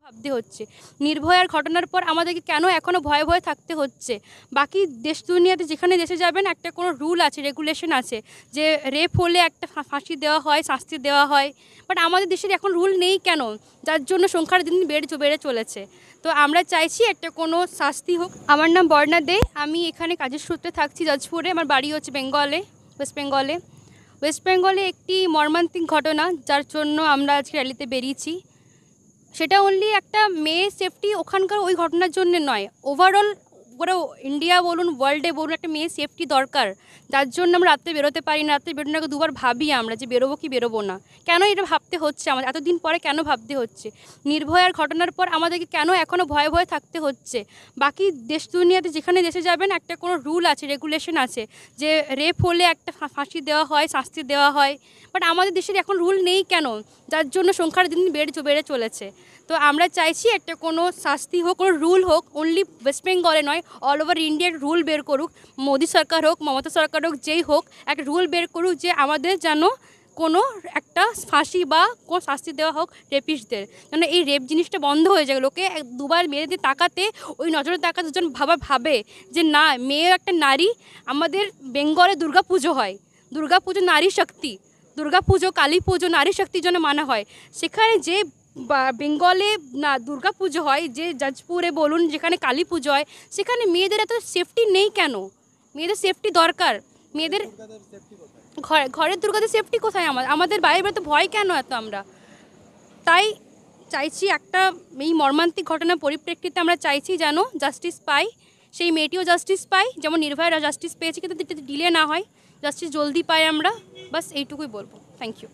ভাবতে হচ্ছে নির্ভয়ার ঘটনার পর আমাদেরকে কেন এখনও ভয়ে ভয়ে থাকতে হচ্ছে। বাকি দেশ দুনিয়াতে যেখানে দেশে যাবেন একটা কোনো রুল আছে, রেগুলেশন আছে যে রেপ হলে একটা ফাঁসি দেওয়া হয়, শাস্তি দেওয়া হয়। বাট আমাদের দেশের এখন রুল নেই কেন, যার জন্য সংখ্যার দিন বেড়ে চলেছে। তো আমরা চাইছি একটা কোনো শাস্তি হোক। আমার নাম বর্ণা দে, আমি এখানে কাজের সূত্রে থাকছি যাজপুরে। আমার বাড়ি হচ্ছে বেঙ্গলে, ওয়েস্ট বেঙ্গলে একটি মর্মান্তিক ঘটনা যার জন্য আমরা আজকে র্যালিতে বেরিয়েছি। সেটা অনলি একটা মেয়ে সেফটি ওখানকার ওই ঘটনার জন্য নয়, ওভারঅল পুরো ইন্ডিয়া বলুন, ওয়ার্ল্ডে বলুন, একটা মেয়ে সেফটি দরকার। যার জন্য আমরা রাত্রে বেরোতে পারি না, রাত্রে বেরোনোর আগে দুবার ভাবি আমরা যে বেরোবো কি বেরোবো না। কেন এটা ভাবতে হচ্ছে আমাদের এতদিন পরে, কেন ভাবতে হচ্ছে? নির্ভয়ার ঘটনার পর আমাদেরকে কেন এখনও ভয়ে ভয়ে থাকতে হচ্ছে। বাকি দেশ দুনিয়াতে যেখানে দেশে যাবেন একটা কোনো রুল আছে, রেগুলেশন আছে যে রেপ হলে একটা ফাঁসি দেওয়া হয়, শাস্তি দেওয়া হয়। বাট আমাদের দেশের এখন রুল নেই কেন, যার জন্য সংখ্যার দিন বেড়ে চলেছে। তো আমরা চাইছি একটা কোনো শাস্তি হোক, কোনো রুল হোক, অনলি ওয়েস্ট বেঙ্গলে নয়, অল ওভার ইন্ডিয়ার রুল বের করুক। মোদি সরকার হোক, মমতা সরকার হোক, যেই হোক, একটা রুল বের করুক যে আমাদের যেন কোনো একটা ফাঁসি বা কোনো শাস্তি দেওয়া হোক রেপিস্টদের, যেন এই রেপ জিনিসটা বন্ধ হয়ে যায়। লোকে দুবার মেয়েদের তাকাতে, ওই নজরে তাকাতে দুজন ভাবে যে না, মেয়ে একটা নারী। আমাদের বেঙ্গলে দুর্গাপুজো হয়, দুর্গাপুজো নারী শক্তি, দুর্গাপুজো কালী পুজো নারী শক্তির জন্য মানা হয়। সেখানে যে বেঙ্গলে না দুর্গাপুজো হয়, যে যাজপুরে বলুন যেখানে কালী পুজো হয়, সেখানে মেয়েদের এত সেফটি নেই কেন? মেয়েদের সেফটি দরকার। মেয়েদের ঘরের দুর্গাদের সেফটি কোথায়? আমাদের বাইরে তো ভয় কেন এত? আমরা তাই চাইছি একটা এই মর্মান্তিক ঘটনার পরিপ্রেক্ষিতে আমরা চাইছি যেন জাস্টিস পাই, সেই মেয়েটিও জাস্টিস পাই, যেমন নির্ভয়ারা জাস্টিস পেয়েছে, কিন্তু ডিলে না হয়, জাস্টিস জলদি পাই আমরা। বাস এইটুকুই বলবো। Thank you.